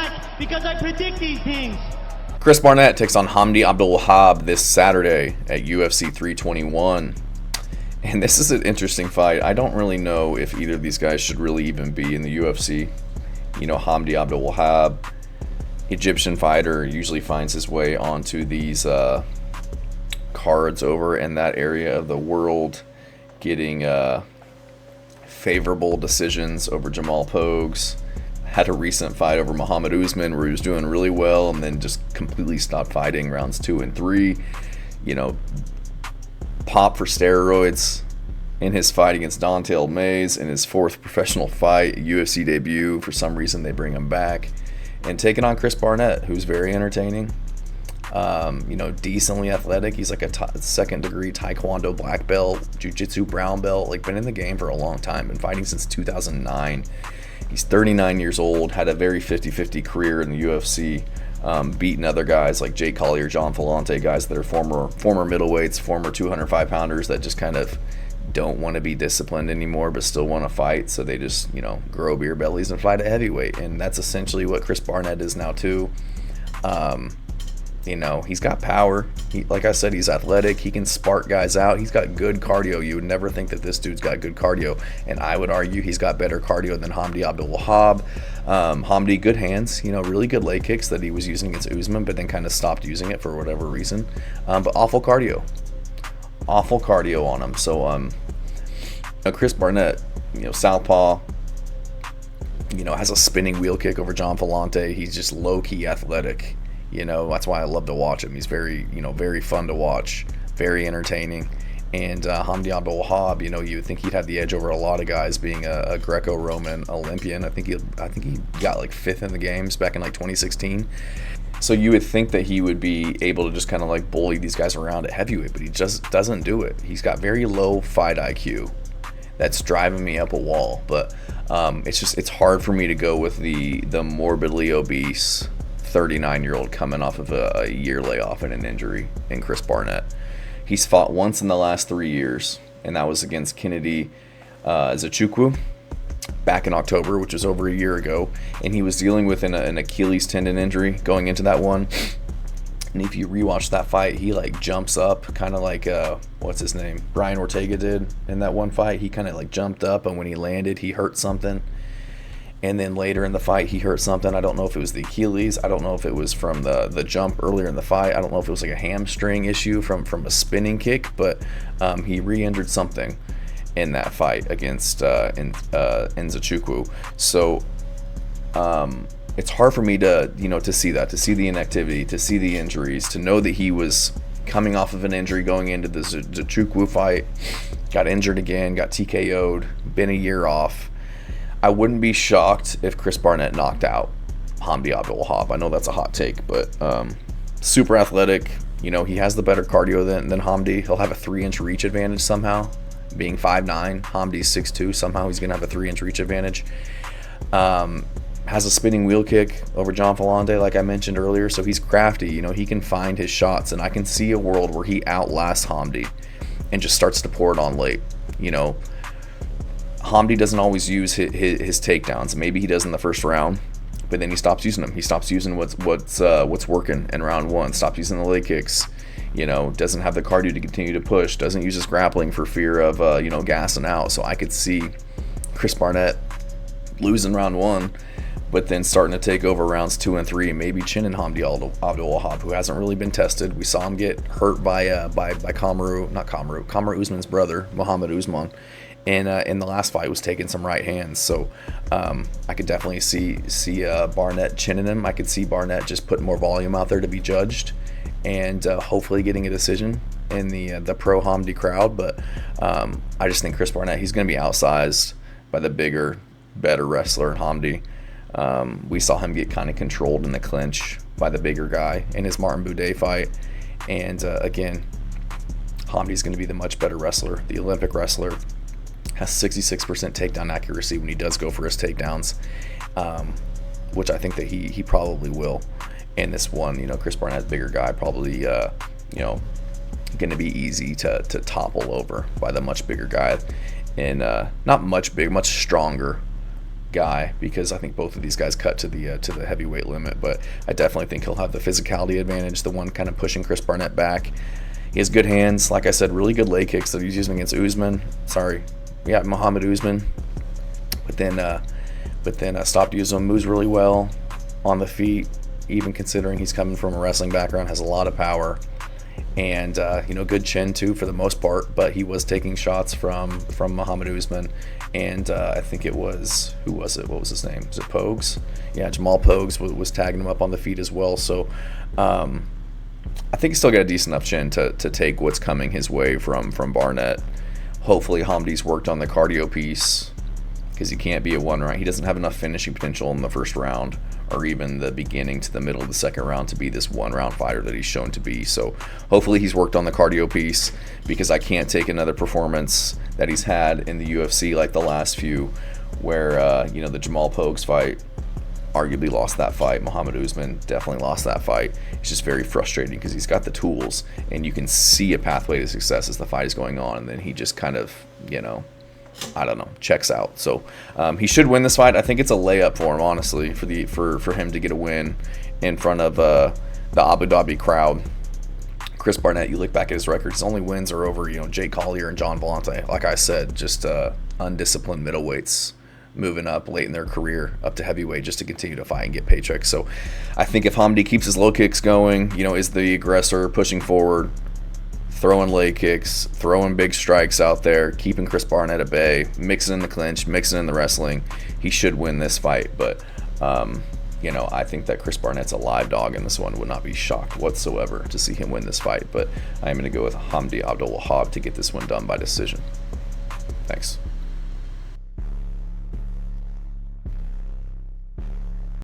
match because I predict these things. Chris Barnett takes on Hamdy Abdelwahab this Saturday at UFC 321. And this is an interesting fight. I don't really know if either of these guys should really even be in the UFC. You know, Hamdy Abdelwahab, Egyptian fighter, usually finds his way onto these cards over in that area of the world, getting favorable decisions over Jamal Pogues. Had a recent fight over Muhammad Usman where he was doing really well and then just completely stopped fighting rounds 2 and 3. You know, pop for steroids in his fight against Jailton Almeida in his 4th professional fight, UFC debut. For some reason they bring him back. And taking on Chris Barnett, who's very entertaining. You know, decently athletic. He's like a second degree Taekwondo black belt, Jiu-Jitsu brown belt, like been in the game for a long time, been fighting since 2009. He's 39 years old, had a very 50-50 career in the UFC, beating other guys like Jake Collier, John Falante, guys that are former middleweights, former 205-pounders that just kind of don't want to be disciplined anymore but still want to fight, so they just, you know, grow beer bellies and fight at heavyweight. And that's essentially what Chris Barnett is now too. You know, he's got power. Like I said, he's athletic. He can spark guys out. He's got good cardio. You would never think that this dude's got good cardio. And I would argue he's got better cardio than Hamdy Abdelwahab. Hamdy, good hands. You know, really good leg kicks that he was using against Usman, but then kind of stopped using it for whatever reason. But awful cardio. Awful cardio on him. So, Chris Barnett, you know, southpaw, you know, has a spinning wheel kick over John Falante. He's just low-key athletic. You know, that's why I love to watch him. He's very, you know, very fun to watch, very entertaining. And Hamdy Abdelwahab, you know, you would think he'd have the edge over a lot of guys, being a Greco-Roman Olympian. I think he got like 5th in the games back in like 2016. So you would think that he would be able to just kind of like bully these guys around at heavyweight, but he just doesn't do it. He's got very low fight IQ. That's driving me up a wall. But it's hard for me to go with the morbidly obese 39-year-old coming off of a year layoff and an injury in Chris Barnett. He's fought once in the last 3 years, and that was against Kennedy Nzechukwu back in October, which was over a year ago, and he was dealing with an Achilles tendon injury going into that one. And if you rewatch that fight, he like jumps up, kind of like what's his name, Brian Ortega did in that one fight. He kind of like jumped up, and when he landed, he hurt something. And then later in the fight, he hurt something. I don't know if it was the Achilles. I don't know if it was from the jump earlier in the fight. I don't know if it was like a hamstring issue from a spinning kick, but he re-injured something in that fight against Nzechukwu. So it's hard for me to, you know, to see the inactivity, to see the injuries, to know that he was coming off of an injury going into the Nzechukwu fight, got injured again, got TKO'd, been a year off. I wouldn't be shocked if Chris Barnett knocked out Hamdy Abdelwahab. I know that's a hot take, but super athletic. You know, he has the better cardio than Hamdy. He'll have a 3-inch reach advantage somehow. Being 5'9", Hamdy's 6'2". Somehow he's going to have a 3-inch reach advantage. Has a spinning wheel kick over John Falante, like I mentioned earlier. So he's crafty. You know, he can find his shots. And I can see a world where he outlasts Hamdy and just starts to pour it on late. You know, Hamdy doesn't always use his takedowns. Maybe he does in the first round, but then he stops using them. He stops using what's working in round 1. Stops using the leg kicks. You know, doesn't have the cardio to continue to push. Doesn't use his grappling for fear of you know, gassing out. So I could see Chris Barnett losing round 1, but then starting to take over rounds 2 and 3, and maybe chinning Hamdy Abdelwahab, who hasn't really been tested. We saw him get hurt by Kamaru Usman's brother, Muhammad Usman. And in the last fight was taking some right hands. So I could definitely see Barnett chinning him. I could see Barnett just putting more volume out there to be judged, and hopefully getting a decision in the pro Hamdy crowd. But I just think Chris Barnett, he's going to be outsized by the bigger, better wrestler Hamdy. We saw him get kind of controlled in the clinch by the bigger guy in his Martin Buday fight. And again, Hamdy's going to be the much better wrestler, the Olympic wrestler. Has 66% takedown accuracy when he does go for his takedowns, which I think that he probably will. And this one, you know, Chris Barnett's bigger guy, probably, you know, going to be easy to topple over by the much bigger guy. And not much big, much stronger guy, because I think both of these guys cut to the heavyweight limit. But I definitely think he'll have the physicality advantage, the one kind of pushing Chris Barnett back. He has good hands, like I said, really good leg kicks that he's using against Muhammad Usman. But then stopped using them, moves really well on the feet, even considering he's coming from a wrestling background, has a lot of power, and good chin too for the most part. But he was taking shots from Muhammad Usman, and I think it was, who was it? What was his name? Was it Pogues? Yeah, Jamal Pogues was tagging him up on the feet as well. So I think he's still got a decent enough chin to take what's coming his way from Barnett. Hopefully Hamdy's worked on the cardio piece, because he can't be a one round. He doesn't have enough finishing potential in the first round or even the beginning to the middle of the second round to be this one round fighter that he's shown to be. So hopefully he's worked on the cardio piece, because I can't take another performance that he's had in the UFC like the last few, where the Jamal Pogues fight, arguably lost that fight. Muhammad Usman definitely lost that fight. It's just very frustrating because he's got the tools and you can see a pathway to success as the fight is going on, and then he just kind of, checks out. So he should win this fight. I think it's a layup for him, honestly, for him to get a win in front of the Abu Dhabi crowd. Chris Barnett, you look back at his record, his only wins are over, Jake Collier and John Vellante. Like I said, just undisciplined middleweights moving up late in their career up to heavyweight just to continue to fight and get paychecks. So I think if Hamdy keeps his low kicks going, is the aggressor, pushing forward, throwing leg kicks, throwing big strikes out there, keeping Chris Barnett at bay, mixing in the clinch, mixing in the wrestling, he should win this fight. But I think that Chris Barnett's a live dog in this one. Would not be shocked whatsoever to see him win this fight. But I am going to go with Hamdy Abdelwahab to get this one done by decision. Thanks.